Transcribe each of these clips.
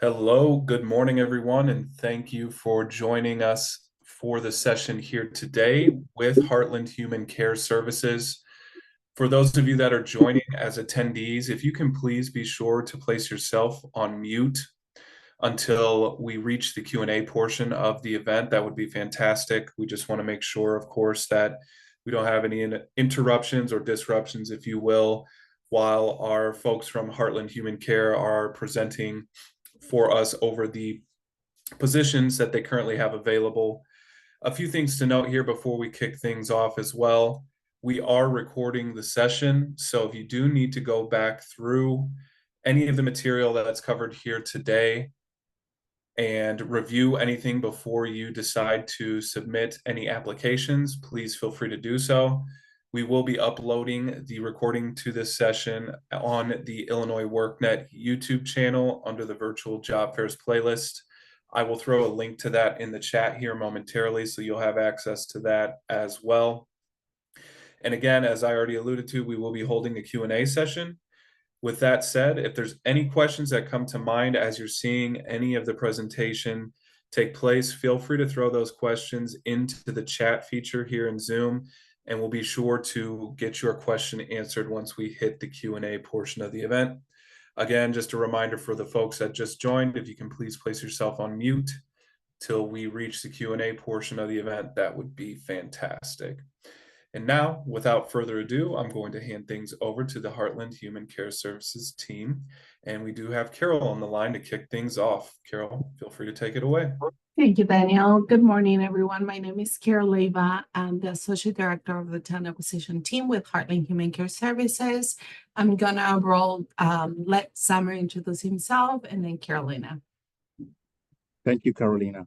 Hello, good morning, everyone, and thank you for joining us for the session here today with Heartland Human Care Services. For those of you that are joining as attendees, if you can please be sure to place yourself on mute until we reach the Q&A portion of the event, that would be fantastic. We just want to make sure, of course, that we don't have any interruptions or disruptions, if you will, while our folks from Heartland Human Care are presenting for us over the positions that they currently have available. A few things to note here before we kick things off as well. We are recording the session, so if you do need to go back through any of the material that's covered here today and review anything before you decide to submit any applications, please feel free to do so. We will be uploading the recording to this session on the Illinois WorkNet YouTube channel under the Virtual Job Fairs playlist. I will throw a link to that in the chat here momentarily, so you'll have access to that as well. And again, as I already alluded to, we will be holding a Q&A session. With that said, if there's any questions that come to mind as you're seeing any of the presentation take place, feel free to throw those questions into the chat feature here in Zoom, and we'll be sure to get your question answered once we hit the Q&A portion of the event. Again, just a reminder for the folks that just joined, if you can please place yourself on mute till we reach the Q&A portion of the event, that would be fantastic. And now, without further ado, I'm going to hand things over to the Heartland Human Care Services team. And we do have Carol on the line to kick things off. Carol, feel free to take it away. Thank you, Daniel. Good morning, everyone. My name is Carol Leyva. I'm the Associate Director of the Talent Acquisition Team with Heartland Human Care Services. I'm going to let Samer introduce himself, and then Carolina. Thank you, Carolina.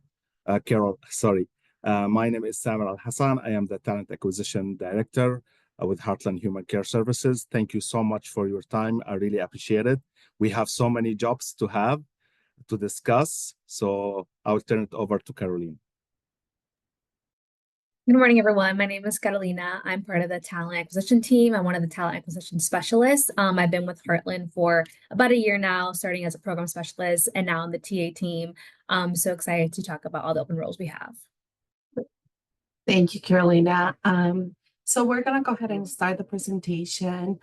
Carol, sorry. My name is Samer Al-Hassan. I am the Talent Acquisition Director with Heartland Human Care Services. Thank you so much for your time. I really appreciate it. We have so many jobs to discuss, so I'll turn it over to Carolina. Good morning, everyone. My name is Carolina. I'm part of the Talent Acquisition Team. I'm one of the Talent Acquisition Specialists. I've been with Heartland for about a year now, starting as a Program Specialist, and now on the TA team. I'm so excited to talk about all the open roles we have. Thank you, Carolina. So we're going to go ahead and start the presentation.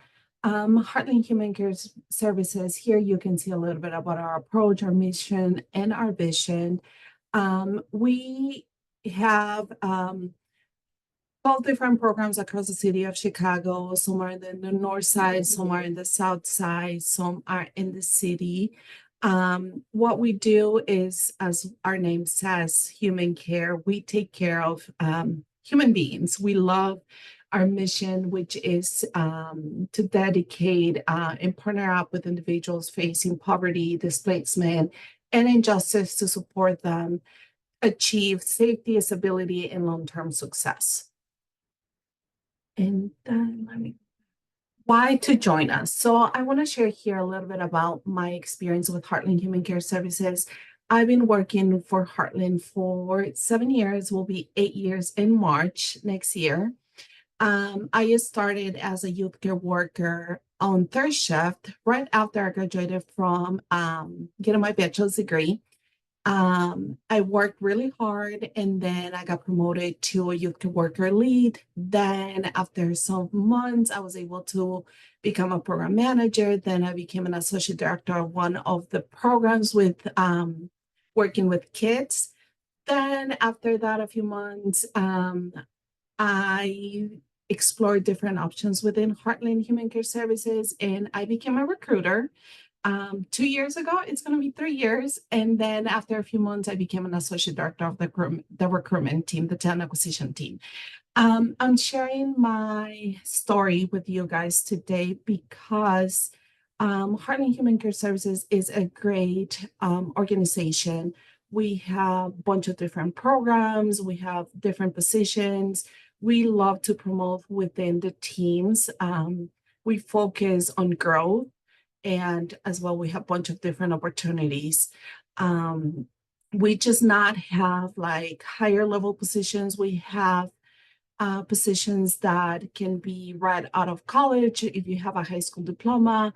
Heartland Human Care Services, here you can see a little bit about our approach, our mission, and our vision. We have 12 different programs across the city of Chicago. Some are in the north side, some are in the south side, some are in the city. What we do is, as our name says, human care. We take care of human beings. We love our mission, which is to dedicate and partner up with individuals facing poverty, displacement, and injustice to support them achieve safety, stability, and long-term success. And then why to join us? So I want to share here a little bit about my experience with Heartland Human Care Services. I've been working for Heartland for 7 years, will be 8 years in March next year. I started as a youth care worker on third shift right after I graduated from getting my bachelor's degree. I worked really hard, and then I got promoted to a youth care worker lead. Then after some months, I was able to become a program manager. Then I became an associate director of one of the programs with working with kids. Then after that, a few months, I explored different options within Heartland Human Care Services, and I became a recruiter. 2 years ago, it's going to be 3 years. And then after a few months, I became an associate director of the recruitment team, the talent acquisition team. I'm sharing my story with you guys today because Heartland Human Care Services is a great organization. We have a bunch of different programs. We have different positions. We love to promote within the teams. We focus on growth. And as well, we have a bunch of different opportunities. We just not have like higher level positions. We have positions that can be right out of college if you have a high school diploma.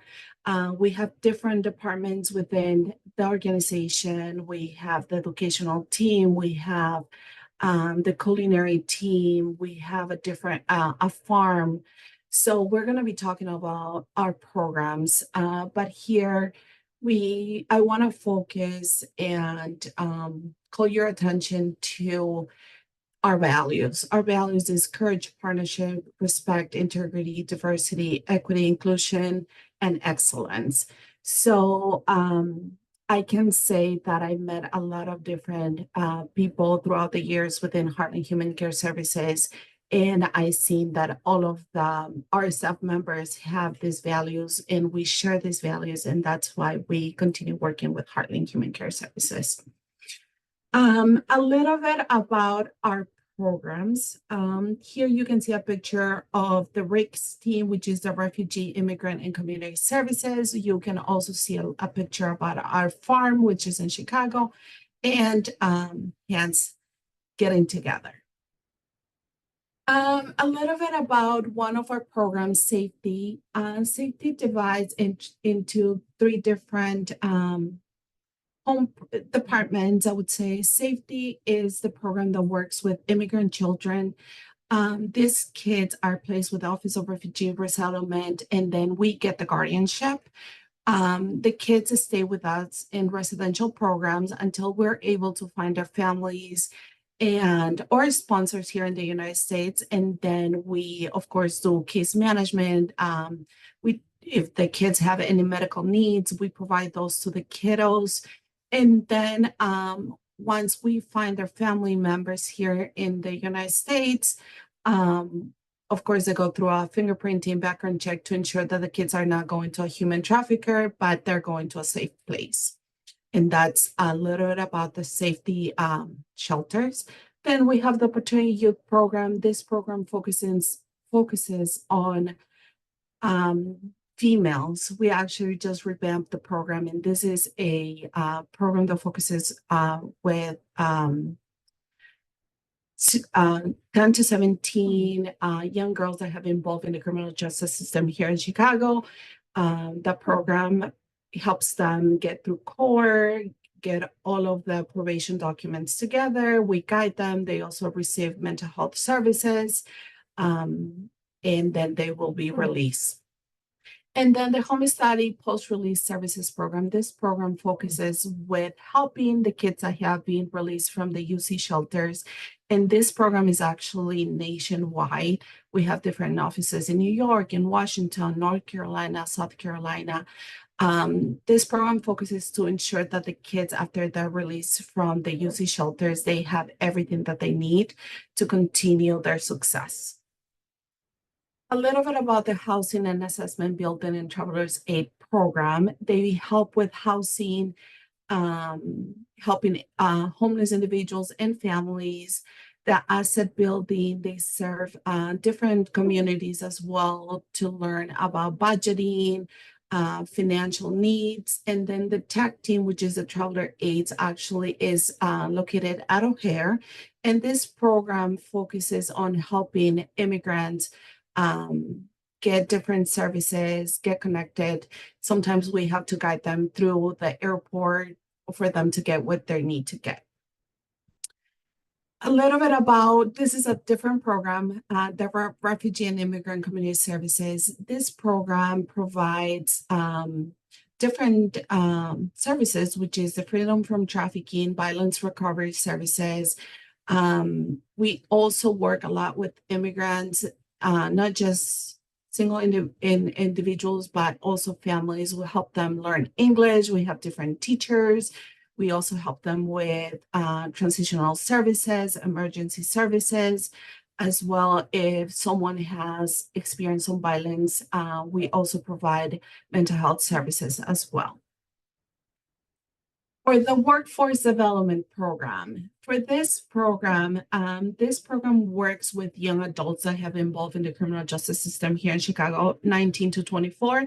We have different departments within the organization. We have the educational team. We have the culinary team. We have a farm. So we're going to be talking about our programs. But here I want to focus and call your attention to our values. Our values is courage, partnership, respect, integrity, diversity, equity, inclusion, and excellence. So I can say that I met a lot of different people throughout the years within Heartland Human Care Services. And I seen that all of our staff members have these values and we share these values. And that's why we continue working with Heartland Human Care Services. A little bit about our programs. Here you can see a picture of the RICS team, which is the Refugee, Immigrant, and Community Services. You can also see a picture about our farm, which is in Chicago, and hands getting together. A little bit about one of our programs, Safety. Safety divides into three different home departments. I would say Safety is the program that works with immigrant children. These kids are placed with the Office of Refugee Resettlement, and then we get the guardianship. The kids stay with us in residential programs until we're able to find their families and or sponsors here in the United States. And then we, of course, do case management. If the kids have any medical needs, we provide those to the kiddos. And then once we find their family members here in the United States, of course, they go through a fingerprinting background check to ensure that the kids are not going to a human trafficker, but they're going to a safe place. And that's a little bit about the Safety shelters. Then we have the Opportunity Youth Program. This program focuses on females. We actually just revamped the program, and this is a program that focuses with 10 to 17 young girls that have been involved in the criminal justice system here in Chicago. The program helps them get through core, get all of the probation documents together. We guide them. They also receive mental health services, and then they will be released. And then the Home Study Post-Release Services Program. This program focuses with helping the kids that have been released from the UC shelters. And this program is actually nationwide. We have different offices in New York, in Washington, North Carolina, South Carolina. This program focuses to ensure that the kids, after they're released from the UC shelters, they have everything that they need to continue their success. A little bit about the Housing and Assessment Building and Travelers Aid Program. They help with housing, helping homeless individuals and families. The asset building, they serve different communities as well to learn about budgeting, financial needs. And then the tech team, which is the Traveler Aids, actually is located at O'Hare. And this program focuses on helping immigrants get different services, get connected. Sometimes we have to guide them through the airport for them to get what they need to get. A little bit about, this is a different program, the Refugee and Immigrant Community Services. This program provides different services, which is the Freedom from Trafficking, Violence Recovery Services. We also work a lot with immigrants, not just single individuals, but also families. We help them learn English. We have different teachers. We also help them with transitional services, emergency services, as well if someone has experienced some violence, we also provide mental health services as well. For the Workforce Development Program, for this program works with young adults that have been involved in the criminal justice system here in Chicago, 19 to 24.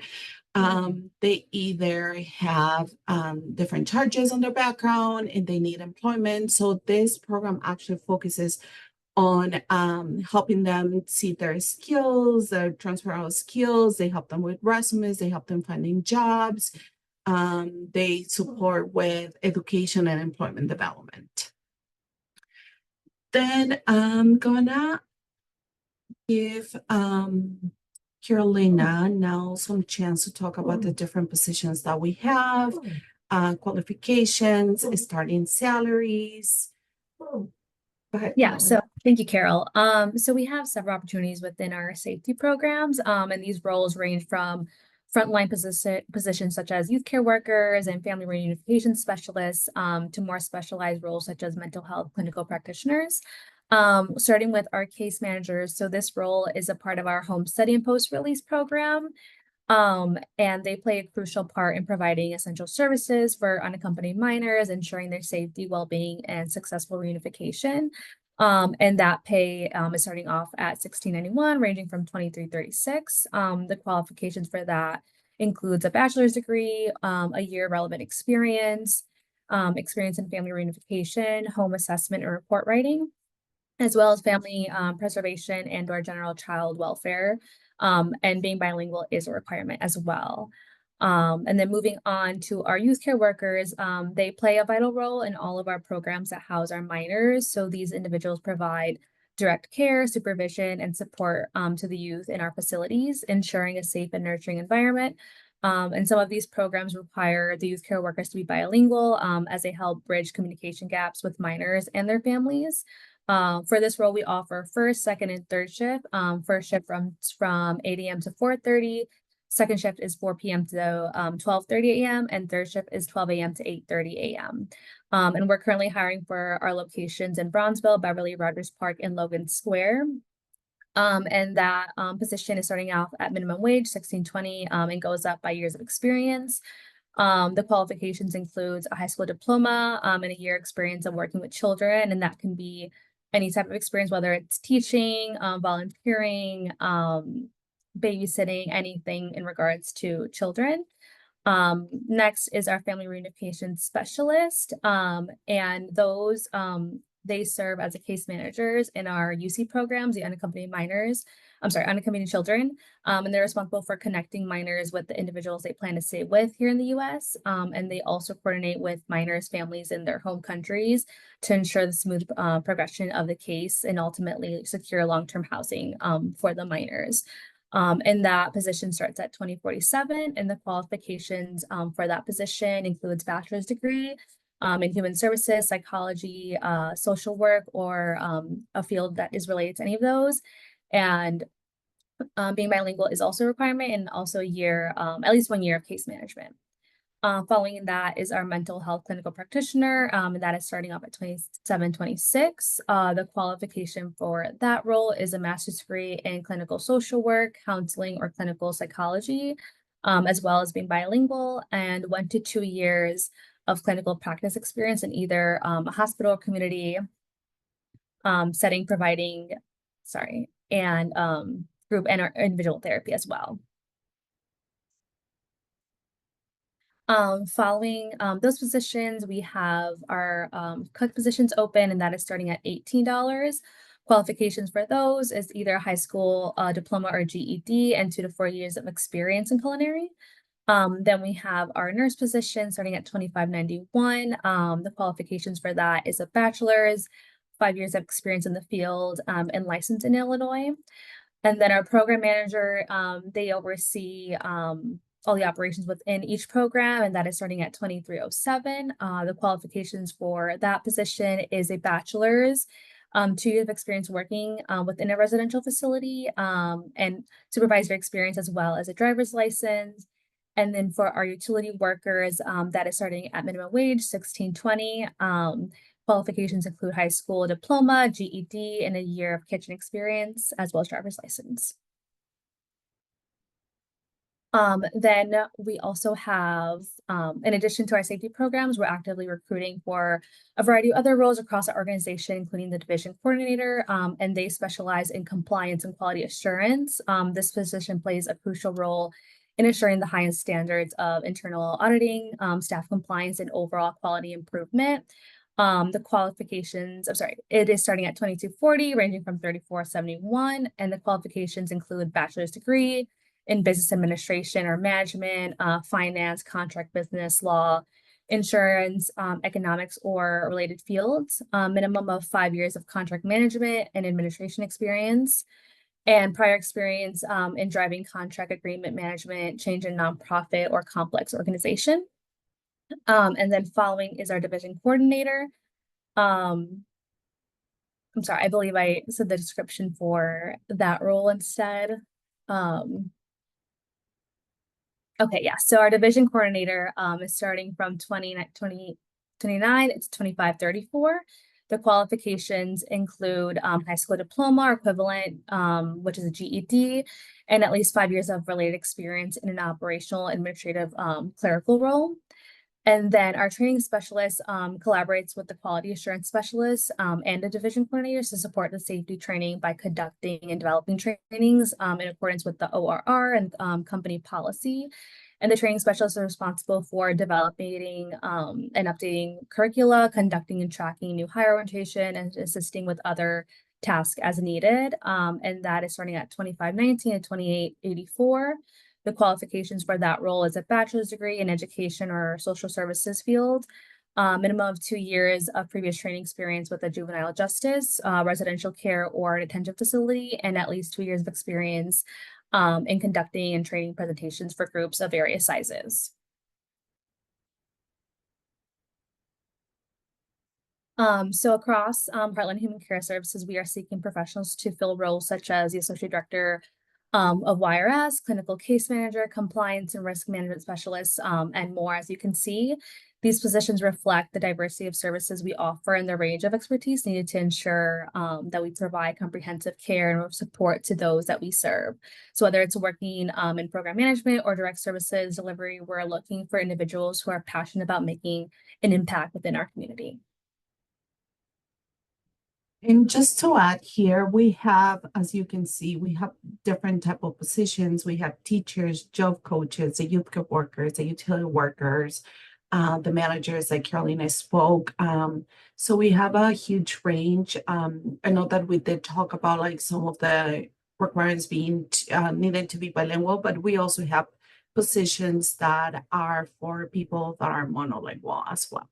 They either have different charges on their background and they need employment. So this program actually focuses on helping them see their skills, their transferable skills. They help them with resumes, they help them finding jobs. They support with education and employment development. Then I'm gonna give Carolina now some chance to talk about the different positions that we have, qualifications, starting salaries. Go ahead, Yeah, so Carolina. thank you, Carol. So we have several opportunities within our safety programs, and these roles range from frontline positions such as youth care workers and family reunification specialists, to more specialized roles such as mental health clinical practitioners. Starting with our case managers. So this role is a part of our home study and post-release program. And they play a crucial part in providing essential services for unaccompanied minors, ensuring their safety, well-being, and successful reunification. And that pay is starting off at $16.91, ranging from $23.36. The qualifications for that includes a bachelor's degree, a year relevant experience, experience in family reunification, home assessment and report writing, as well as family preservation and/or general child welfare. And being bilingual is a requirement as well. And then moving on to our youth care workers, they play a vital role in all of our programs that house our minors. So these individuals provide direct care, supervision, and support to the youth in our facilities, ensuring a safe and nurturing environment. And some of these programs require the youth care workers to be bilingual as they help bridge communication gaps with minors and their families. For this role, we offer first, second, and third shift. First shift from 8 a.m. to 4:30. Second shift is 4 p.m. to 12:30 a.m. and third shift is 12 a.m. to 8:30 a.m. And we're currently hiring for our locations in Bronzeville, Beverly, Rogers Park, and Logan Square. And that position is starting out at minimum wage, $16.20, and goes up by years of experience. The qualifications includes a high school diploma and a year experience of working with children, and that can be any type of experience, whether it's teaching, volunteering, babysitting, anything in regards to children. Next is our family reunification specialist, and those they serve as a case managers in our UC programs, the unaccompanied children, and they're responsible for connecting minors with the individuals they plan to stay with here in the U.S. And they also coordinate with minors' families in their home countries to ensure the smooth progression of the case and ultimately secure long-term housing for the minors. And that position starts at $20.47, and the qualifications for that position includes bachelor's degree in human services, psychology, social work, or a field that is related to any of those. And being bilingual is also a requirement, and also a year, at least 1 year of case management. Following that is our mental health clinical practitioner, and that is starting off at $27.26. The qualification for that role is a master's degree in clinical social work, counseling, or clinical psychology, as well as being bilingual, and 1 to 2 years of clinical practice experience in either a hospital or community setting, providing, and group and or individual therapy as well. Following those positions, we have our cook positions open, and that is starting at $18. Qualifications for those is either a high school diploma or GED and 2 to 4 years of experience in culinary. Then we have our nurse position starting at $25.91. The qualifications for that is a bachelor's, 5 years of experience in the field, and licensed in Illinois. And then our program manager, they oversee all the operations within each program, and that is starting at $23.07. The qualifications for that position is a bachelor's, 2 years of experience working within a residential facility, and supervisory experience, as well as a driver's license. And then for our utility workers, that is starting at minimum wage, $16.20. Qualifications include high school diploma, GED, and a year of kitchen experience, as well as driver's license. Then we also have, in addition to our safety programs, we're actively recruiting for a variety of other roles across our organization, including the division coordinator, and they specialize in compliance and quality assurance. This position plays a crucial role in ensuring the highest standards of internal auditing, staff compliance, and overall quality improvement. The qualifications, I'm sorry, it is starting at 2240, ranging from 3471, and the qualifications include bachelor's degree in business administration or management, finance, contract business, law, insurance, economics, or related fields, minimum of 5 years of contract management and administration experience, and prior experience in driving contract agreement management, change in nonprofit or complex organization. And then following is our division coordinator. I'm sorry, I believe I said the description for that role instead. Okay, yeah, so our division coordinator is starting from 2029, it's 2534. The qualifications include high school diploma or equivalent, which is a GED, and at least 5 years of related experience in an operational, administrative, clerical role. And then our training specialist collaborates with the quality assurance specialist and the division coordinators to support the safety training by conducting and developing trainings in accordance with the ORR and company policy. And the training specialists are responsible for developing and updating curricula, conducting and tracking new hire orientation, and assisting with other tasks as needed. And that is starting at 2519 and 2884. The qualifications for that role is a bachelor's degree in education or social services field, minimum of 2 years of previous training experience with a juvenile justice, residential care or detention facility, and at least 2 years of experience in conducting and training presentations for groups of various sizes. So across Heartland Human Care Services, we are seeking professionals to fill roles such as the Associate Director of YRS, Clinical Case Manager, Compliance and Risk Management Specialist, and more. As you can see, these positions reflect the diversity of services we offer and the range of expertise needed to ensure that we provide comprehensive care and support to those that we serve. So whether it's working in program management or direct services delivery, we're looking for individuals who are passionate about making an impact within our community. And just to add here, we have, as you can see, we have different type of positions. We have teachers, job coaches, the youth group workers, the utility workers, the managers like Carolina spoke. So we have a huge range. I know that we did talk about like some of the requirements being needed to be bilingual, but we also have positions that are for people that are monolingual as well.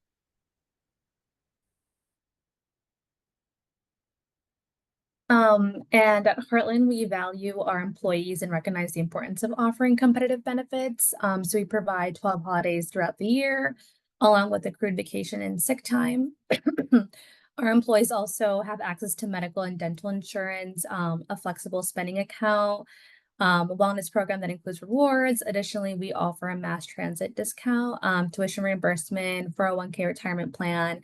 And at Heartland, we value our employees and recognize the importance of offering competitive benefits. So we provide 12 holidays throughout the year, along with accrued vacation and sick time. Our employees also have access to medical and dental insurance, a flexible spending account, a wellness program that includes rewards. Additionally, we offer a mass transit discount, tuition reimbursement, 401k retirement plan,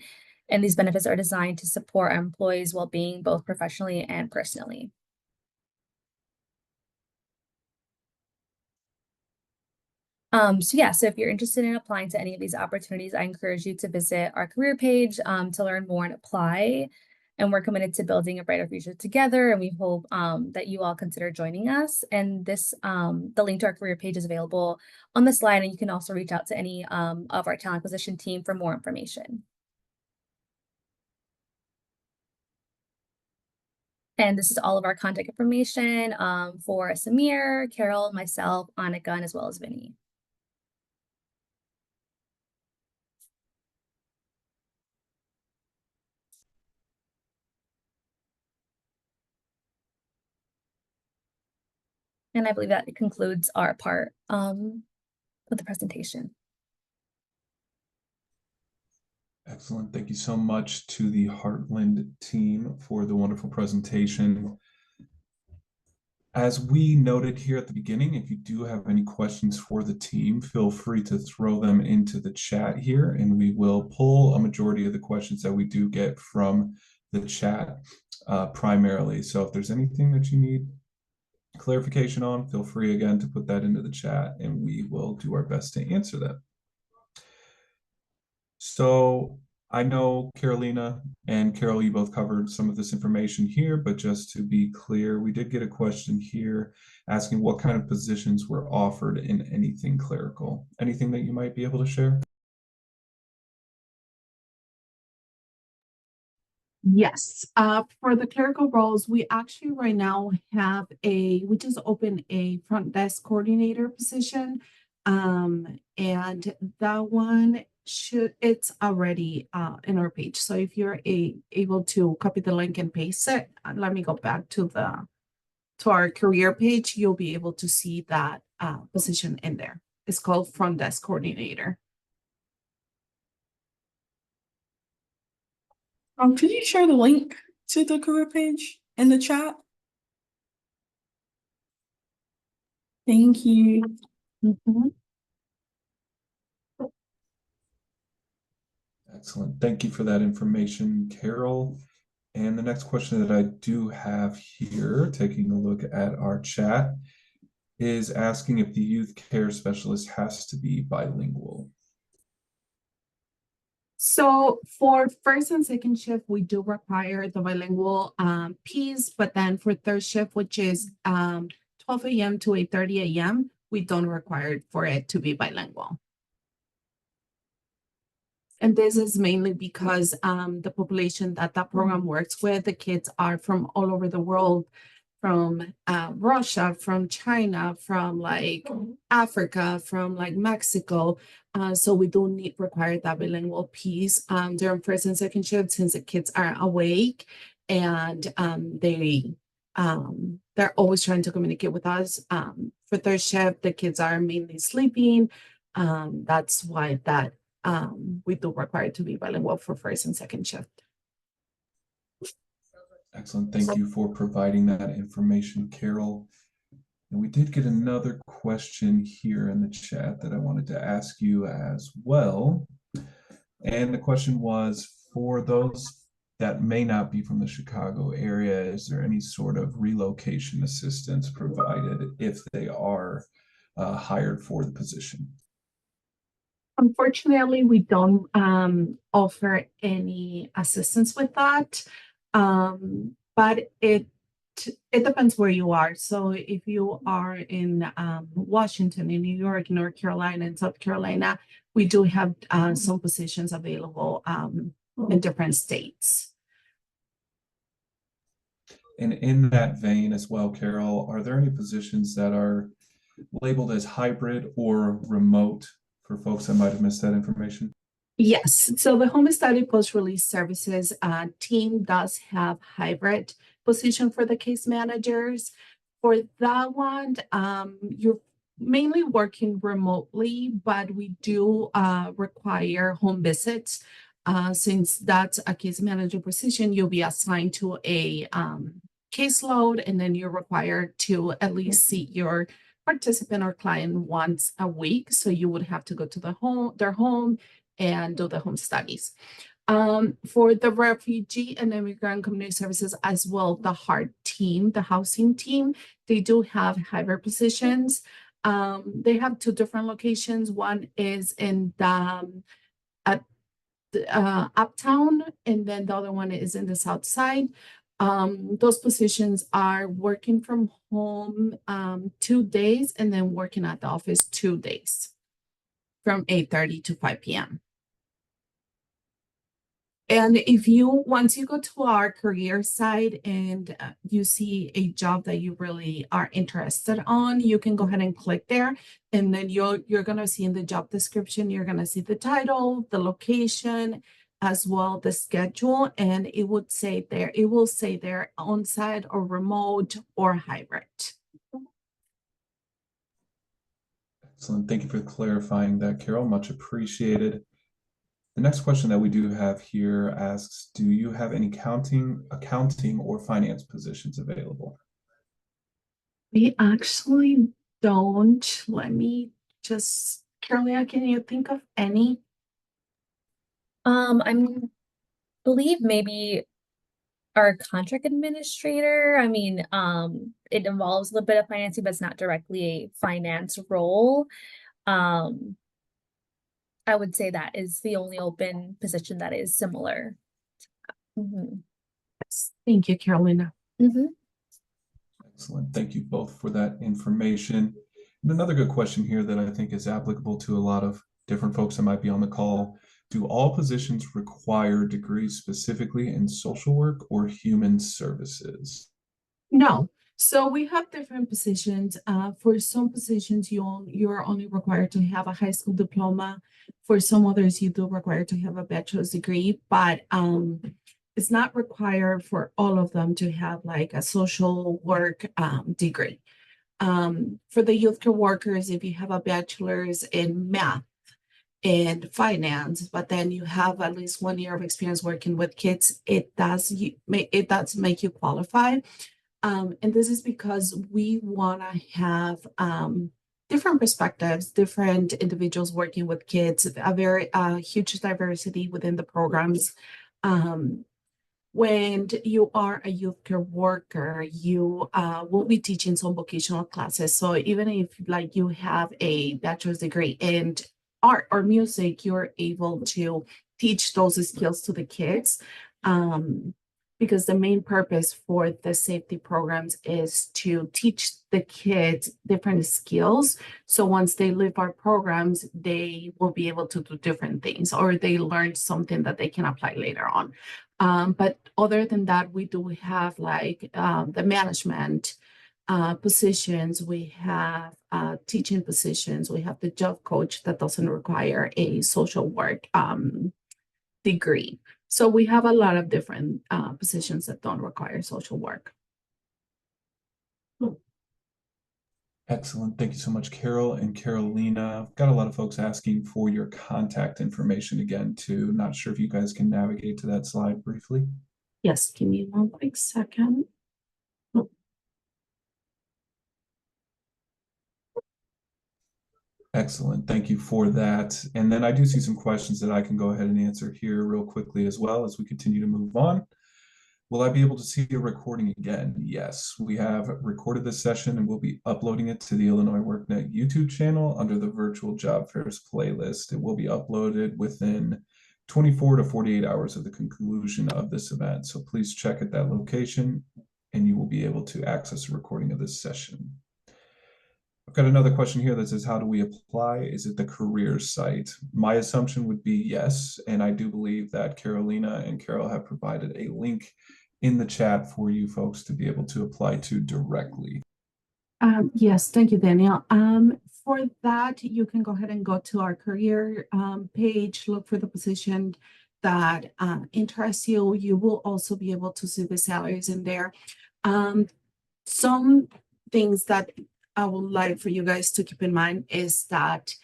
and these benefits are designed to support our employees' well-being, both professionally and personally. So if you're interested in applying to any of these opportunities, I encourage you to visit our career page to learn more and apply. And we're committed to building a brighter future together. And we hope that you all consider joining us. And the link to our career page is available on the slide. And you can also reach out to any of our talent acquisition team for more information. And this is all of our contact information for Samir, Carol, myself, Annika, and as well as Vinny. And I believe that concludes our part of the presentation. Excellent. Thank you so much to the Heartland team for the wonderful presentation. As we noted here at the beginning, if you do have any questions for the team, feel free to throw them into the chat here, and we will pull a majority of the questions that we do get from the chat primarily. So if there's anything that you need clarification on, feel free again to put that into the chat, and we will do our best to answer that. So I know Carolina and Carol, you both covered some of this information here, but just to be clear, we did get a question here asking what kind of positions were offered in anything clerical. Anything that you might be able to share? Yes, for the clerical roles, we actually right now have we just opened a front desk coordinator position. And that one it's already in our page. So if you're able to copy the link and paste it, let me go back to our career page, you'll be able to see that position in there. It's called front desk coordinator. Could you share the link to the career page in the chat? Thank you. Mhm. Excellent. Thank you for that information, Carol. And the next question that I do have here, taking a look at our chat, is asking if the youth care specialist has to be bilingual. So for first and second shift, we do require the bilingual piece, but then for third shift, which is 12 a.m. to 8:30 a.m., we don't require for it to be bilingual. And this is mainly because the population that program works with, the kids are from all over the world, from Russia, from China, from like Africa, from like Mexico. So we do require that bilingual piece during first and second shift, since the kids are awake and they're always trying to communicate with us. For third shift, the kids are mainly sleeping. That's why we do require to be bilingual for first and second shift. Excellent. Thank you for providing that information, Carol. And we did get another question here in the chat that I wanted to ask you as well. And the question was, for those that may not be from the Chicago area, is there any sort of relocation assistance provided if they are hired for the position? Unfortunately, we don't offer any assistance with that. But it depends where you are. So if you are in Washington, in New York, North Carolina, and South Carolina, we do have some positions available in different states. And in that vein as well, Carol, are there any positions that are labeled as hybrid or remote for folks that might have missed that information? Yes, so the home study post-release services team does have hybrid position for the case managers. For that one, you're mainly working remotely, but we do require home visits. Since that's a case manager position, you'll be assigned to a caseload, and then you're required to at least see your participant or client once a week. So you would have to go to their home and do the home studies. For the refugee and immigrant community services as well, the HART team, the housing team, they do have hybrid positions. They have two different locations. One is in at Uptown, and then the other one is in the South Side. Those positions are working from home 2 days and then working at the office 2 days from 8:30 to 5 p.m. And once you go to our career site and you see a job that you really are interested on, you can go ahead and click there. And then you're going to see in the job description, you're going to see the title, the location, as well the schedule. And it will say there on-site or remote or hybrid. Excellent. Thank you for clarifying that, Carol. Much appreciated. The next question that we do have here asks, do you have any accounting or finance positions available? We actually don't. Let me just, Carolina, can you think of any? I believe maybe our contract administrator. I mean, it involves a little bit of financing, but it's not directly a finance role. I would say that is the only open position that is similar. Thank you, Carolina. Excellent. Thank you both for that information. And another good question here that I think is applicable to a lot of different folks that might be on the call. Do all positions require degrees specifically in social work or human services? No. So we have different positions. For some positions, you're only required to have a high school diploma. For some others, you do require to have a bachelor's degree, but it's not required for all of them to have like a social work degree. For the youth care workers, if you have a bachelor's in math and finance, but then you have at least 1 year of experience working with kids, it does make you qualify. And this is because we want to have different perspectives, different individuals working with kids, a very huge diversity within the programs. When you are a youth care worker, you will be teaching some vocational classes. So even if like you have a bachelor's degree in art or music, you're able to teach those skills to the kids. Because the main purpose for the safety programs is to teach the kids different skills. So once they leave our programs, they will be able to do different things, or they learn something that they can apply later on. But other than that, we do have like the management positions, we have teaching positions, we have the job coach that doesn't require a social work degree. So we have a lot of different positions that don't require social work. Excellent. Thank you so much, Carol and Carolina. I've got a lot of folks asking for your contact information again, too. Not sure if you guys can navigate to that slide briefly. Yes, give me one quick second. Excellent. Thank you for that. And then I do see some questions that I can go ahead and answer here real quickly as well as we continue to move on. Will I be able to see a recording again? Yes, we have recorded this session and we'll be uploading it to the Illinois WorkNet YouTube channel under the virtual job fairs playlist. It will be uploaded within 24 to 48 hours of the conclusion of this event. So please check at that location and you will be able to access a recording of this session. I've got another question here that says, how do we apply? Is it the careers site? My assumption would be yes. And I do believe that Carolina and Carol have provided a link in the chat for you folks to be able to apply to directly. Yes, thank you, Daniel. For that, you can go ahead and go to our career page, look for the position that interests you. You will also be able to see the salaries in there. Some things that I would like for you guys to keep in mind is that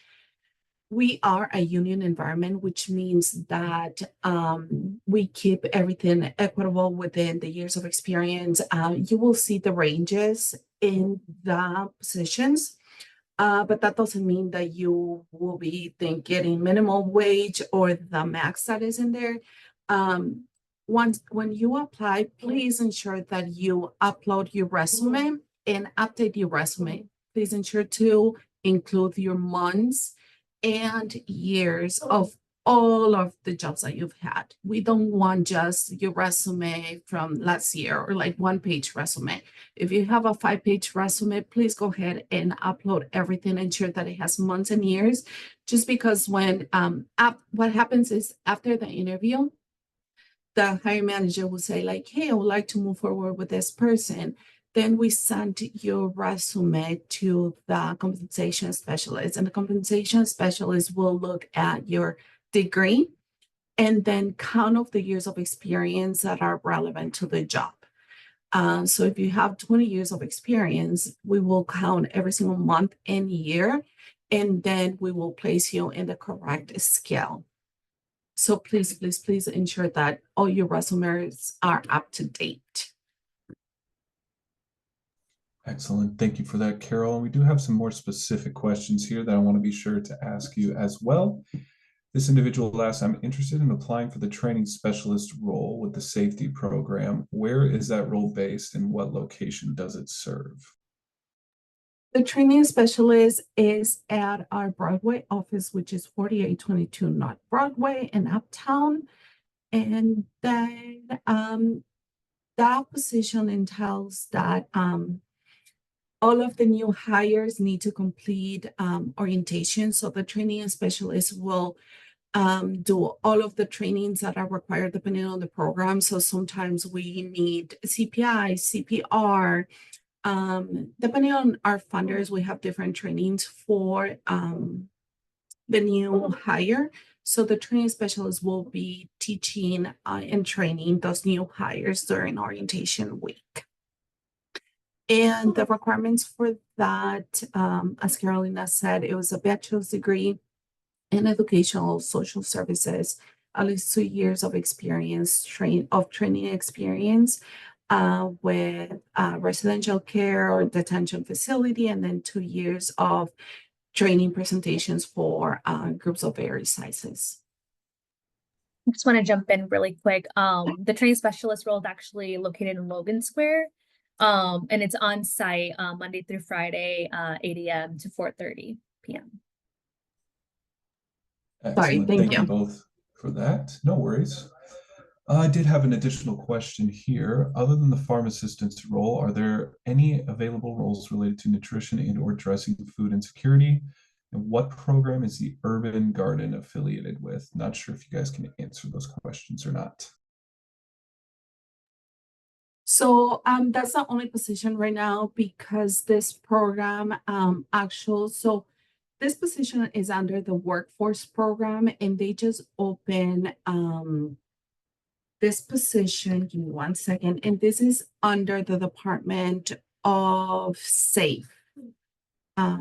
we are a union environment, which means that we keep everything equitable within the years of experience. You will see the ranges in the positions, but that doesn't mean that you will be getting minimum wage or the max that is in there. When you apply, please ensure that you upload your resume and update your resume. Please ensure to include your months and years of all of the jobs that you've had. We don't want just your resume from last year or like 1-page resume. If you have a 5-page resume, please go ahead and upload everything, ensure that it has months and years, just because when what happens is after the interview, the hiring manager will say like, hey, I would like to move forward with this person. Then we send your resume to the compensation specialist, and the compensation specialist will look at your degree and then count of the years of experience that are relevant to the job. So if you have 20 years of experience, we will count every single month and year, and then we will place you in the correct scale. So please, please, please ensure that all your resumes are up to date. Excellent. Thank you for that, Carol. And we do have some more specific questions here that I want to be sure to ask you as well. This individual asks, I'm interested in applying for the training specialist role with the safety program. Where is that role based and what location does it serve? The training specialist is at our Broadway office, which is 4822 North Broadway in Uptown. And then that position entails that all of the new hires need to complete orientation. So the training specialist will do all of the trainings that are required depending on the program. So sometimes we need CPI, CPR. Depending on our funders, we have different trainings for the new hire. So the training specialist will be teaching and training those new hires during orientation week. And the requirements for that, as Carolina said, it was a bachelor's degree in educational social services, at least 2 years of experience, training experience with residential care or detention facility, and then 2 years of training presentations for groups of various sizes. I just want to jump in really quick. The training specialist role is actually located in Logan Square. And it's on site Monday through Friday, 8 a.m. to 4:30 p.m. Excellent. thank Thank you you. both for that. No worries. I did have an additional question here. Other than the farm assistance role, are there any available roles related to nutrition and or dressing food insecurity? And what program is the Urban Garden affiliated with? Not sure if you guys can answer those questions or not. So that's the only position right now because this program so this position is under the workforce program, and they just open this position. Give me 1 second. And this is under the Department of Safe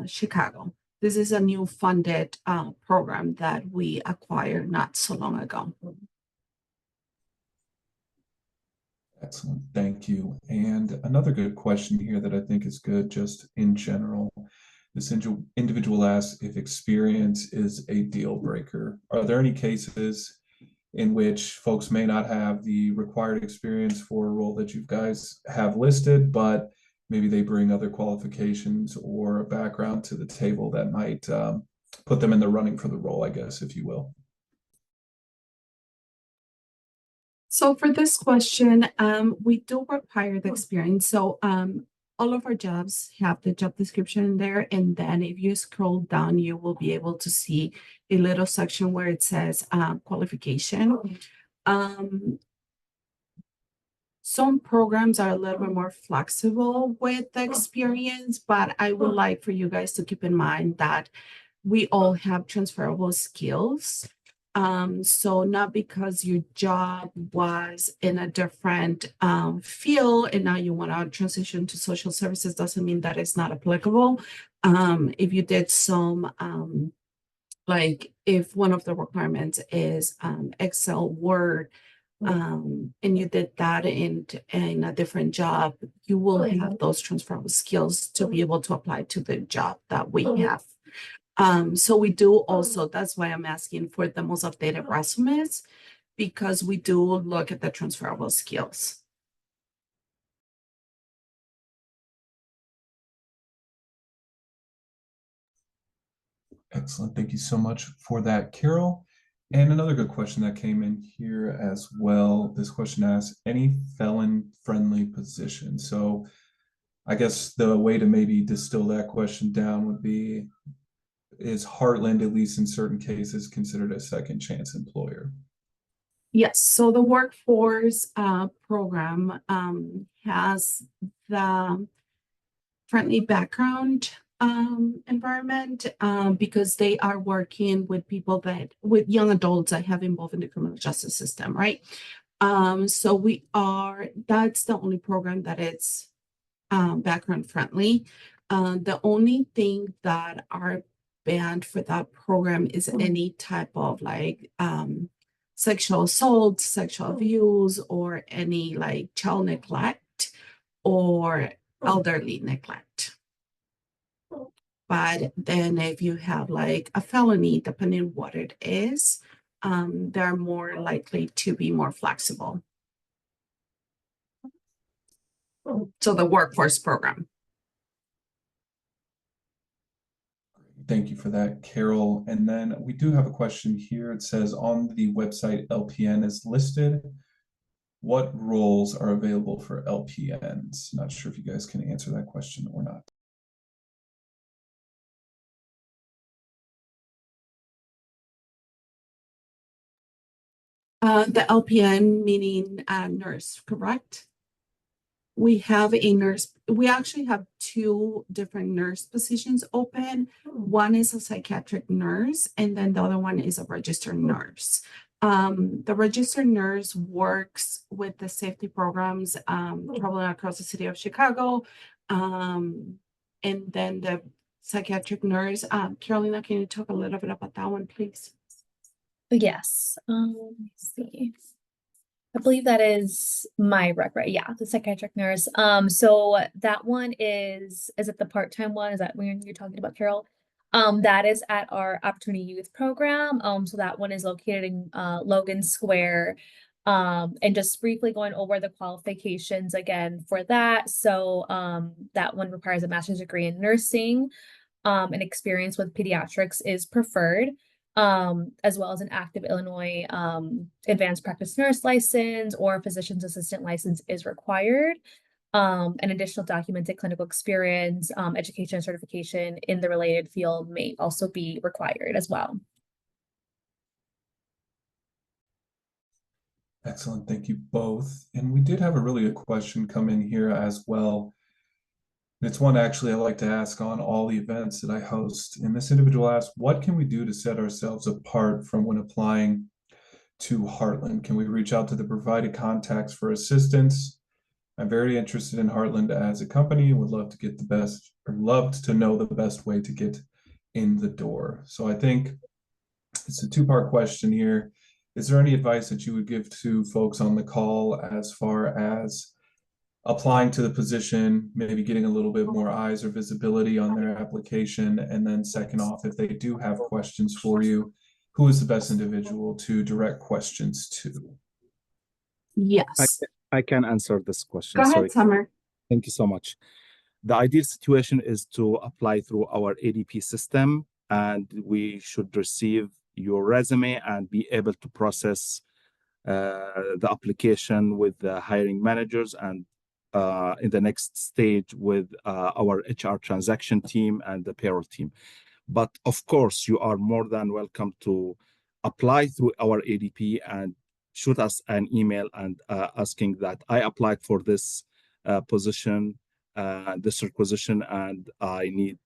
Chicago. This is a new funded program that we acquired not so long ago. Excellent. Thank you. And another good question here that I think is good just in general. This individual asks if experience is a deal breaker. Are there any cases in which folks may not have the required experience for a role that you guys have listed, but maybe they bring other qualifications or a background to the table that might put them in the running for the role, I guess, if you will? So for this question, we do require the experience. So all of our jobs have the job description there. And then if you scroll down, you will be able to see a little section where it says qualification. Some programs are a little bit more flexible with the experience, but I would like for you guys to keep in mind that we all have transferable skills. So not because your job was in a different field and now you want to transition to social services doesn't mean that it's not applicable. If you did some, like if one of the requirements is Excel, Word, and you did that in a different job, you will have those transferable skills to be able to apply to the job that we have. So we do also, that's why I'm asking for the most updated resumes, because we do look at the transferable skills. Excellent. Thank you so much for that, Carol. And another good question that came in here as well. This question asks, any felon-friendly position? So I guess the way to maybe distill that question down would be, is Heartland, at least in certain cases, considered a second chance employer? Yes, so the workforce program has the friendly background environment because they are working with people with young adults that have involved in the criminal justice system, right? So that's the only program that it's background friendly. The only thing that are banned for that program is any type of like sexual assault, sexual abuse, or any like child neglect or elderly neglect. But then if you have like a felony, depending on what it is, they're more likely to be more flexible. So the workforce program. Thank you for that, Carol. And then we do have a question here. It says on the website LPN is listed. What roles are available for LPNs? Not sure if you guys can answer that question or not. The LPN meaning nurse, correct? We have a nurse, we actually have two different nurse positions open. One is a psychiatric nurse, and then the other one is a registered nurse. The registered nurse works with the safety programs traveling across the city of Chicago. And then the psychiatric nurse, Carolina, can you talk a little bit about that one, please? Yes, let me see. I believe that is my rec, right? Yeah, the psychiatric nurse. So that one is it the part-time one? Is that when you're talking about, Carol? That is at our Opportunity Youth Program. So that one is located in Logan Square. And just briefly going over the qualifications again for that. So that one requires a master's degree in nursing. And experience with pediatrics is preferred. As well as an active Illinois advanced practice nurse license or physician's assistant license is required. An additional documented clinical experience, education and certification in the related field may also be required as well. Excellent, thank you both. And we did have a really good question come in here as well. It's one actually I like to ask on all the events that I host. And this individual asked, what can we do to set ourselves apart from when applying to Heartland? Can we reach out to the provided contacts for assistance? I'm very interested in Heartland as a company, would love to get the best, or loved to know the best way to get in the door. So I think it's a two-part question here. Is there any advice that you would give to folks on the call as far as applying to the position, maybe getting a little bit more eyes or visibility on their application? And then second off, if they do have questions for you, who is the best individual to direct questions to? Yes. I can answer this question. Go ahead, Sorry. Summer. Thank you so much. The ideal situation is to apply through our ADP system, and we should receive your resume and be able to process the application with the hiring managers and in the next stage with our HR transaction team and the payroll team. But of course, you are more than welcome to apply through our ADP and shoot us an email and asking that I applied for this position, this requisition, and I need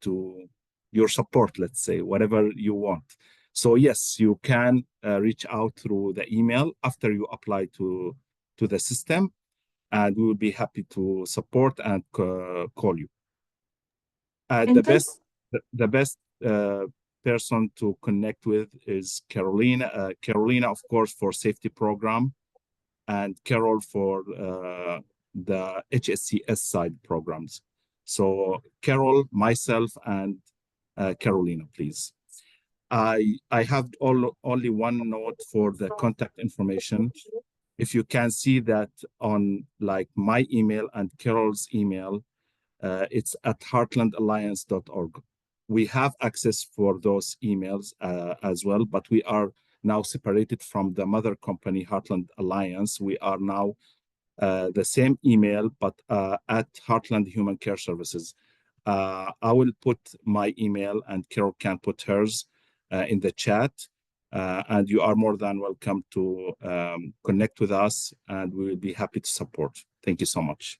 your support, let's say, whatever you want. So yes, you can reach out through the email after you apply to the system, and we will be happy to support and call you. The best person to connect with is Carolina. Carolina, of course, for safety program, and Carol for the HSCS side programs. So Carol, myself, and Carolina, please. I have only one note for the contact information. If you can see that on like my email and Carol's email, it's at heartlandalliance.org. We have access for those emails as well, but we are now separated from the mother company, Heartland Alliance. We are now the same email, but at Heartland Human Care Services. I will put my email and Carol can put hers in the chat. And you are more than welcome to connect with us, and we will be happy to support. Thank you so much.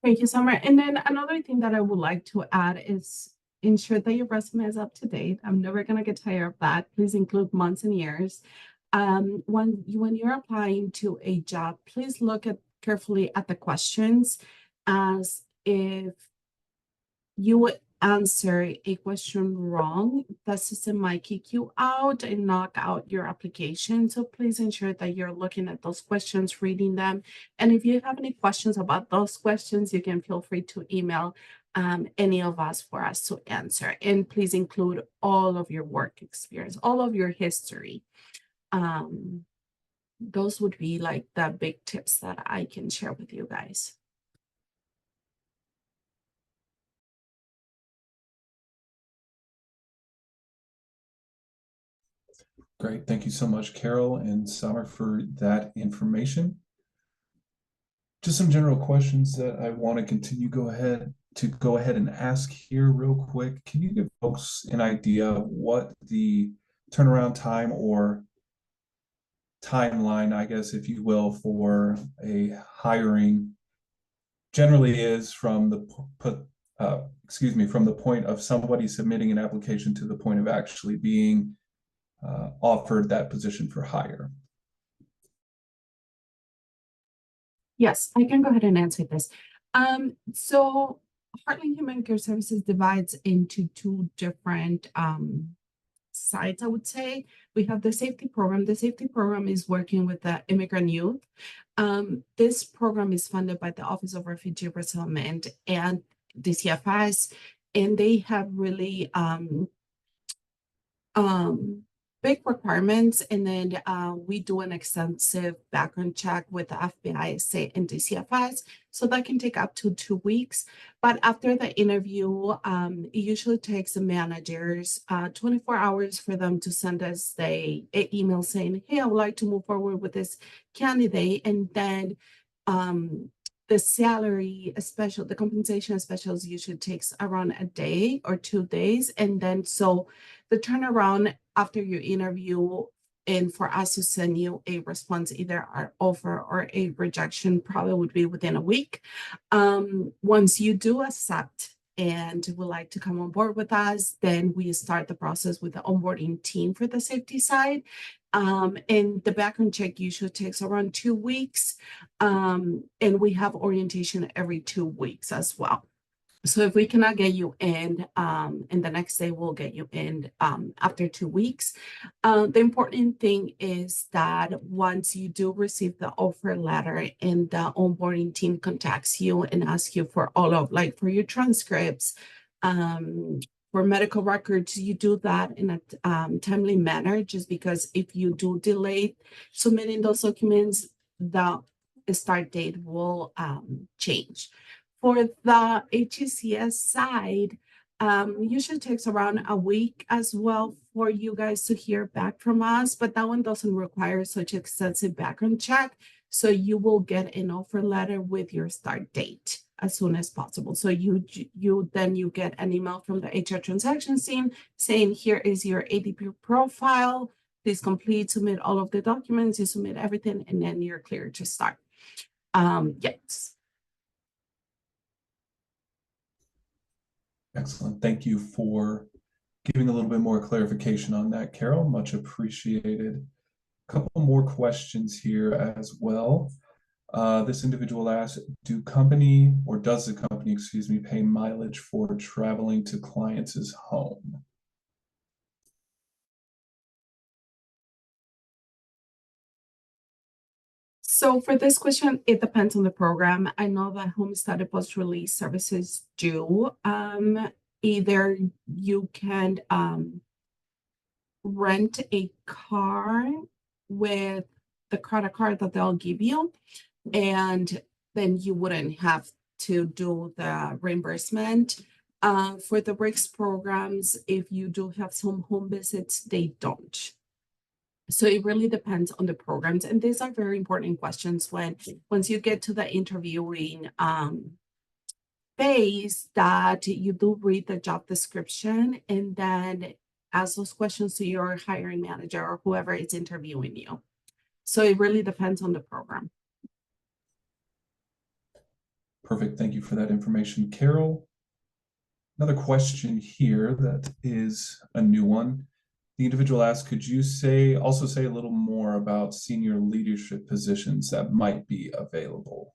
Thank you, Summer. And then another thing that I would like to add is ensure that your resume is up to date. I'm never going to get tired of that. Please include months and years. When you're applying to a job, please look carefully at the questions, as if you would answer a question wrong, the system might kick you out and knock out your application. So please ensure that you're looking at those questions, reading them. And if you have any questions about those questions, you can feel free to email any of us for us to answer. And please include all of your work experience, all of your history. Those would be like the big tips that I can share with you guys. Great. Thank you so much, Carol and Summer, for that information. Just some general questions that I want to continue go ahead and ask here real quick. Can you give folks an idea of what the turnaround time or timeline, I guess, if you will, for a hiring generally is from the from the point of somebody submitting an application to the point of actually being offered that position for hire. Yes, I can go ahead and answer this. So Heartland Human Care Services divides into two different sides, I would say. We have the safety program. The safety program is working with the immigrant youth. This program is funded by the Office of Refugee Resettlement and DCFS, and they have really big requirements, and then we do an extensive background check with the FBI, state, and DCFS, so that can take up to 2 weeks. But after the interview, it usually takes the managers 24 hours for them to send us an email saying, hey, I would like to move forward with this candidate, and then the salary special, the compensation specials usually takes around a day or 2 days, and then so the turnaround after your interview and for us to send you a response, either our offer or a rejection, probably would be within a week. Once you do accept and would like to come on board with us, then we start the process with the onboarding team for the safety side. And the background check usually takes around 2 weeks. And we have orientation every 2 weeks as well. So if we cannot get you in, and the next day we'll get you in after 2 weeks. The important thing is that once you do receive the offer letter and the onboarding team contacts you and asks you for all of, like, for your transcripts, for medical records, you do that in a timely manner, just because if you do delay submitting those documents, the start date will change. For the HCS side, usually takes around a week as well for you guys to hear back from us, but that one doesn't require such extensive background check. So you will get an offer letter with your start date as soon as possible. So you get an email from the HR transactions team saying, here is your ADP profile. Please complete, submit all of the documents, you submit everything, and then you're clear to start. Yes. Excellent. Thank you for giving a little bit more clarification on that, Carol. Much appreciated. A couple more questions here as well. This individual asks, does the company, excuse me, pay mileage for traveling to clients' home? So for this question, it depends on the program. I know that homestead post-release services do. Either you can rent a car with the credit card that they'll give you, and then you wouldn't have to do the reimbursement. For the RICS programs, if you do have some home visits, they don't. So it really depends on the programs. And these are very important questions once you get to the interviewing phase, that you do read the job description and then ask those questions to your hiring manager or whoever is interviewing you. So it really depends on the program. Perfect. Thank you for that information, Carol. Another question here that is a new one. The individual asks, could you also say a little more about senior leadership positions that might be available?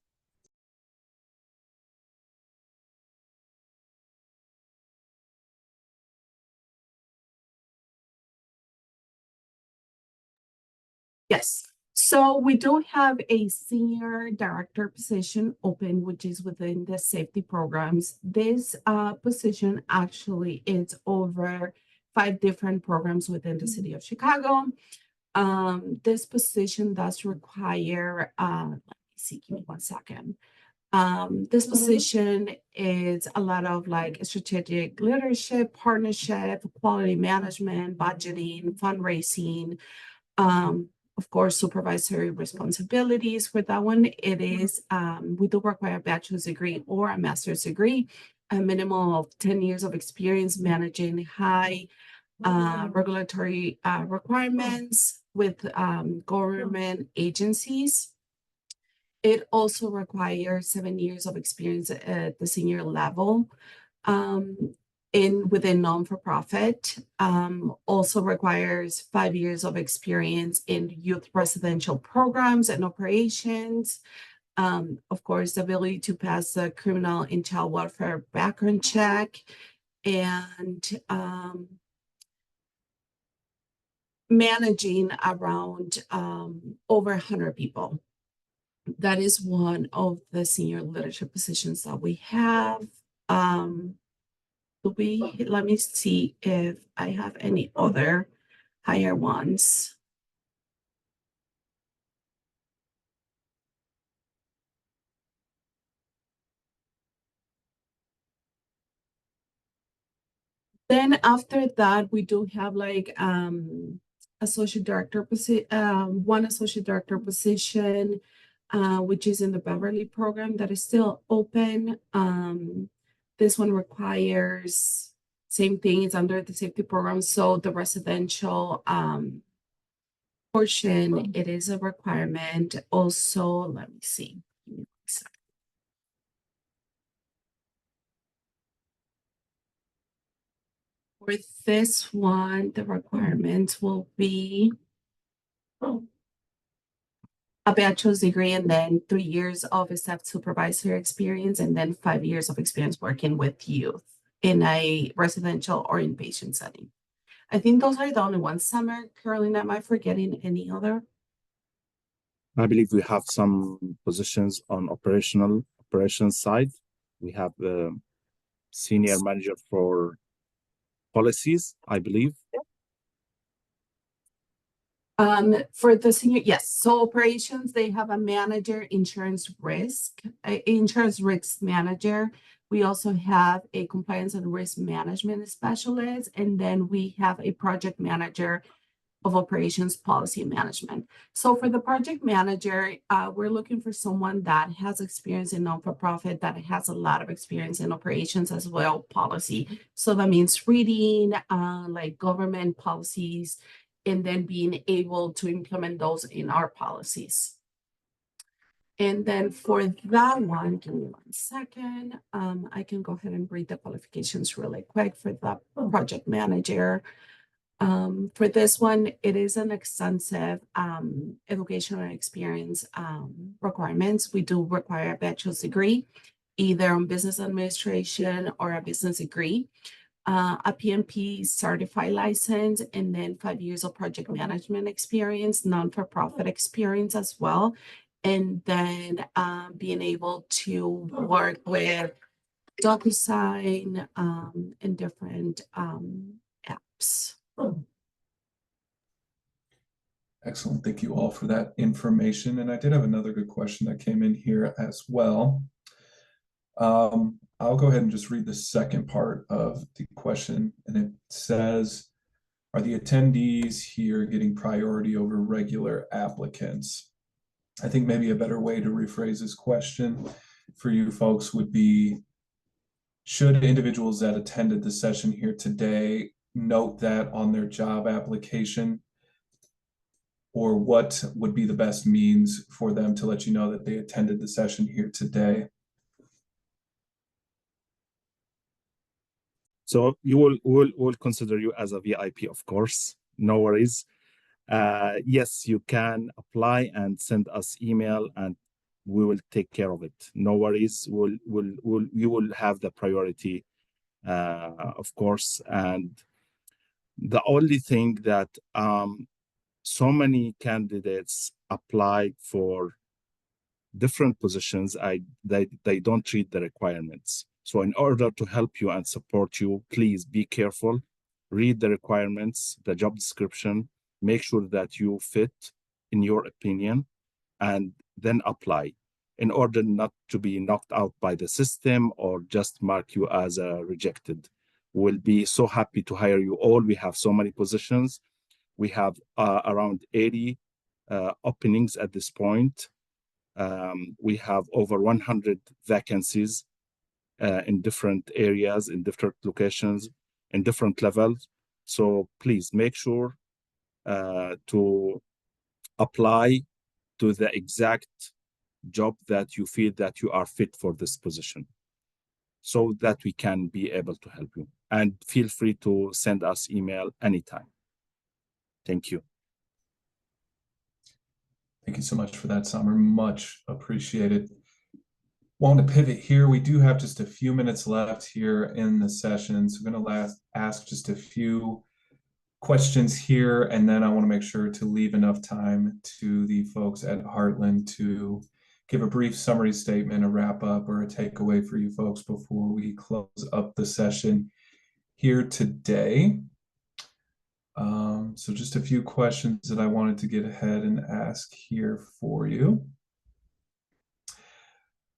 Yes. So we do have a senior director position open, which is within the safety programs. This position actually is over 5 different programs within the city of Chicago. This position does require, let me see, give me 1 second. This position is a lot of like strategic leadership, partnership, quality management, budgeting, fundraising, of course, supervisory responsibilities. For that one, it is, we do require a bachelor's degree or a master's degree, a minimum of 10 years of experience managing high regulatory requirements, with government agencies. It also requires 7 years of experience at the senior level within non-for-profit. Also requires 5 years of experience in youth residential programs and operations. Of course, the ability to pass the criminal and child welfare background check, and managing around over 100 people. That is one of the senior leadership positions that we have. Let me see if I have any other higher ones. Then after that, we do have like associate director position, one associate director position, which is in the Beverly program that is still open. This one requires same thing, it's under the safety program. So the residential portion, it is a requirement. Also, let me see. Give me 1 second. For this one, the requirements will be a bachelor's degree and then 3 years of staff supervisor experience and then 5 years of experience working with youth in a residential or inpatient setting. I think those are the only ones. Summer, Carolina, am I forgetting any other? I believe we have some positions on operations side. We have the senior manager for policies, I believe. For the senior, yes. So operations, they have a manager, insurance risk manager. We also have a compliance and risk management specialist, and then we have a project manager of operations policy management. So for the project manager, we're looking for someone that has experience in non-for-profit, that has a lot of experience in operations as well, policy. So that means reading like government policies and then being able to implement those in our policies. And then for that one, give me 1 second. I can go ahead and read the qualifications really quick for the project manager. For this one, it is an extensive educational experience requirements. We do require a bachelor's degree, either on business administration or a business degree, a PMP certified license, and then 5 years of project management experience, non-for-profit experience as well. And then being able to work with DocuSign and different apps. Excellent. Thank you all for that information. And I did have another good question that came in here as well. I'll go ahead and just read the second part of the question. And it says, are the attendees here getting priority over regular applicants? I think maybe a better way to rephrase this question for you folks would be, should individuals that attended the session here today note that on their job application? Or what would be the best means for them to let you know that they attended the session here today? So we'll consider you as a VIP, of course. No worries. Yes, you can apply and send us email, and we will take care of it. No worries. You will have the priority, of course. And the only thing that so many candidates applied for different positions, they don't read the requirements. So in order to help you and support you, please be careful, read the requirements, the job description, make sure that you fit in your opinion, and then apply in order not to be knocked out by the system or just mark you as a rejected. We'll be so happy to hire you all. We have so many positions. We have around 80 openings at this point. We have over 100 vacancies in different areas, in different locations, in different levels. So please make sure to apply to the exact job that you feel that you are fit for this position, so that we can be able to help you. And feel free to send us email anytime. Thank you. Thank you so much for that, Summer. Much appreciated. Want to pivot here. We do have just a few minutes left here in the session, so I'm going to ask just a few questions here, and then I want to make sure to leave enough time to the folks at Heartland to give a brief summary statement, a wrap up, or a takeaway for you folks before we close up the session here today. So just a few questions that I wanted to get ahead and ask here for you.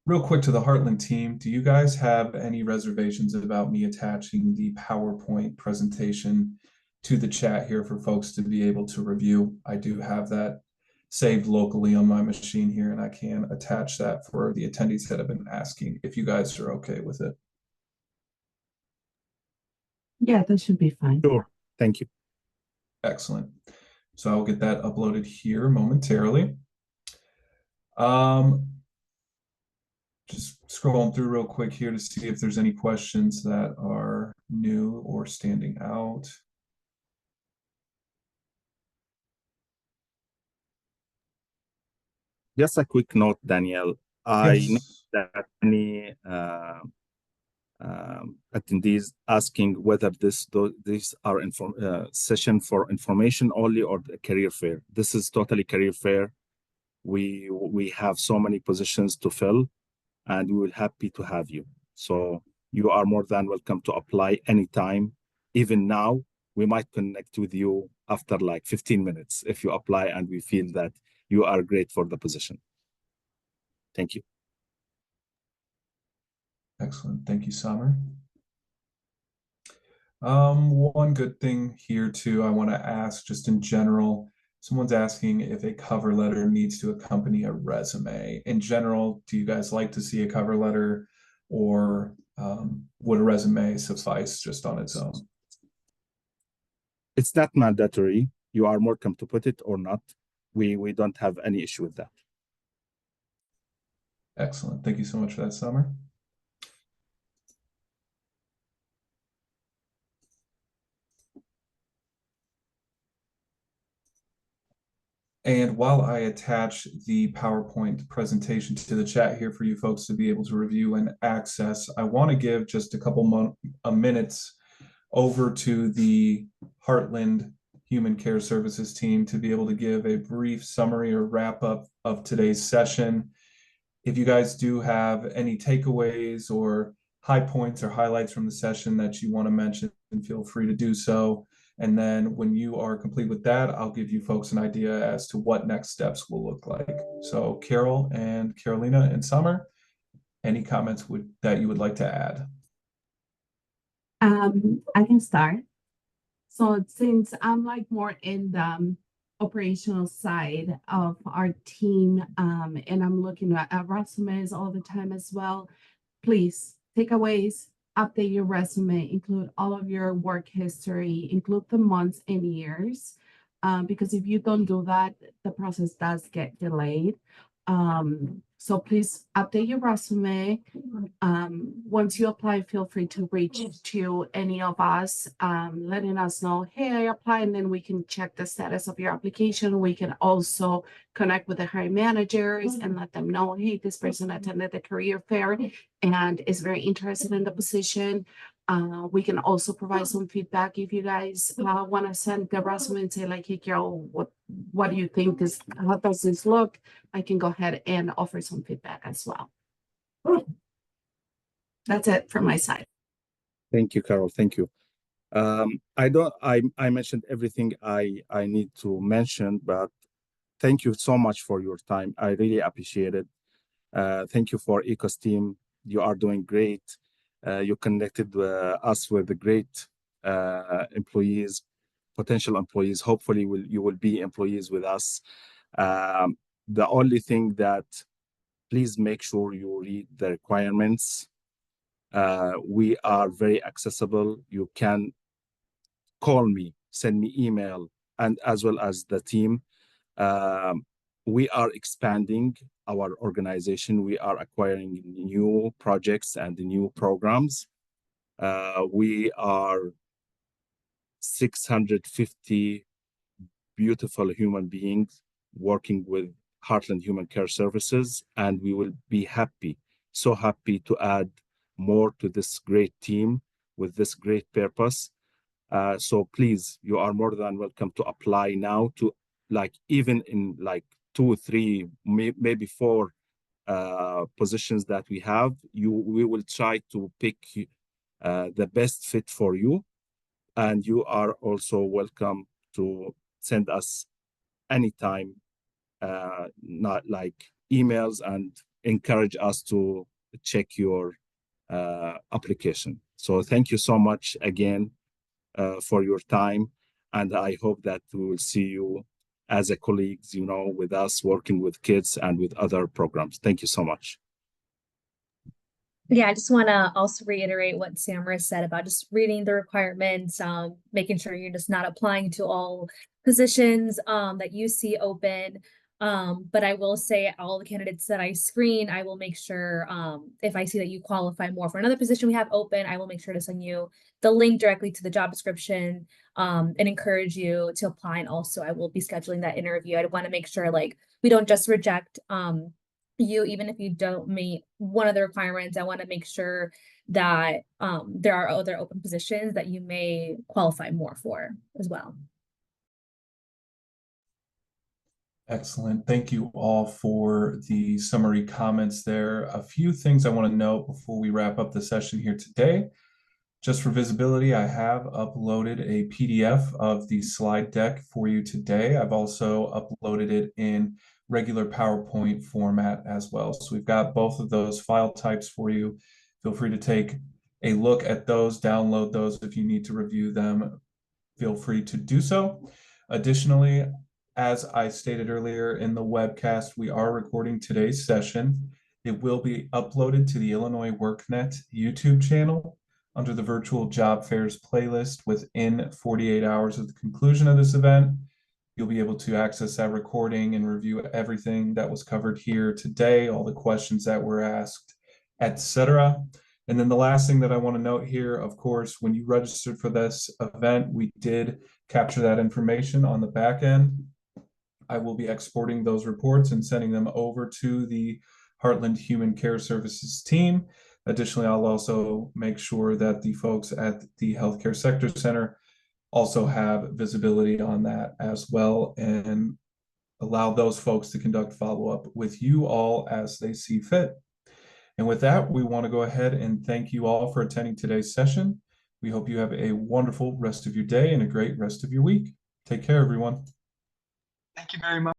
Real quick to the Heartland team, do you guys have any reservations about me attaching the PowerPoint presentation to the chat here for folks to be able to review? I do have that saved locally on my machine here, and I can attach that for the attendees that have been asking if you guys are okay with it. Yeah, that should be fine. Sure. Thank you. Excellent. So I'll get that uploaded here momentarily. Just scrolling through real quick here to see if there's any questions that are new or standing out. Just a quick note, Daniel. I know Yes. that many attendees asking whether these are session for information only or the career fair. This is totally career fair. We have so many positions to fill, and we will happy to have you. So you are more than welcome to apply anytime. Even now, we might connect with you after like 15 minutes if you apply and we feel that you are great for the position. Thank you. Excellent. Thank you, Summer. One good thing here too, I want to ask just in general, someone's asking if a cover letter needs to accompany a resume. In general, do you guys like to see a cover letter, or would a resume suffice just on its own? It's not mandatory. You are more welcome to put it or not. We don't have any issue with that. Excellent. Thank you so much for that, Summer. And while I attach the PowerPoint presentation to the chat here for you folks to be able to review and access, I want to give just a couple minutes over to the Heartland Human Care Services team to be able to give a brief summary or wrap up of today's session. If you guys do have any takeaways or high points or highlights from the session that you want to mention, feel free to do so. And then when you are complete with that, I'll give you folks an idea as to what next steps will look like. So Carol and Carolina and Summer, any comments that you would like to add? I can start. So since I'm like more in the operational side of our team, and I'm looking at resumes all the time as well, please takeaways, update your resume, include all of your work history, include the months and years, because if you don't do that, the process does get delayed. So please update your resume. Once you apply, feel free to reach to any of us, letting us know, hey, I applied, and then we can check the status of your application. We can also connect with the hiring managers and let them know, hey, this person attended the career fair and is very interested in the position. We can also provide some feedback if you guys want to send the resume and say like, hey, Carol, what do you think how does this look? I can go ahead and offer some feedback as well. That's it from my side. Thank you, Carol. Thank you. I mentioned everything I need to mention, but thank you so much for your time. I really appreciate it. Thank you for ECOS team. You are doing great. You connected us with the great employees, potential employees. Hopefully you will be employees with us. The only thing that, please make sure you read the requirements. We are very accessible. You can call me, send me email, and as well as the team. We are expanding our organization. We are acquiring new projects and new programs. We are 650 beautiful human beings working with Heartland Human Care Services, and we will be happy, so happy to add more to this great team with this great purpose. So please, you are more than welcome to apply now to, like, even in like 2 or 3, maybe 4 positions that we have. We will try to pick the best fit for you. And you are also welcome to send us anytime, not like emails, and encourage us to check your application. So thank you so much again for your time. And I hope that we will see you as a colleagues, you know, with us working with kids and with other programs. Thank you so much. Yeah, I just want to also reiterate what Samara said about just reading the requirements, making sure you're just not applying to all positions that you see open. But I will say all the candidates that I screen, I will make sure if I see that you qualify more for another position we have open, I will make sure to send you the link directly to the job description and encourage you to apply. And also I will be scheduling that interview. I want to make sure like we don't just reject you, even if you don't meet one of the requirements. I want to make sure that there are other open positions that you may qualify more for as well. Excellent. Thank you all for the summary comments there. A few things I want to note before we wrap up the session here today. Just for visibility, I have uploaded a PDF of the slide deck for you today. I've also uploaded it in regular PowerPoint format as well. So we've got both of those file types for you. Feel free to take a look at those, download those if you need to review them. Feel free to do so. Additionally, as I stated earlier in the webcast, we are recording today's session. It will be uploaded to the Illinois WorkNet YouTube channel under the virtual job fairs playlist within 48 hours of the conclusion of this event. You'll be able to access that recording and review everything that was covered here today, all the questions that were asked, etc. And then the last thing that I want to note here, of course, when you registered for this event, we did capture that information on the back end. I will be exporting those reports and sending them over to the Heartland Human Care Services team. Additionally, I'll also make sure that the folks at the Healthcare Sector Center also have visibility on that as well, and allow those folks to conduct follow-up with you all as they see fit. And with that, we want to go ahead and thank you all for attending today's session. We hope you have a wonderful rest of your day and a great rest of your week. Take care, everyone. Thank you very much.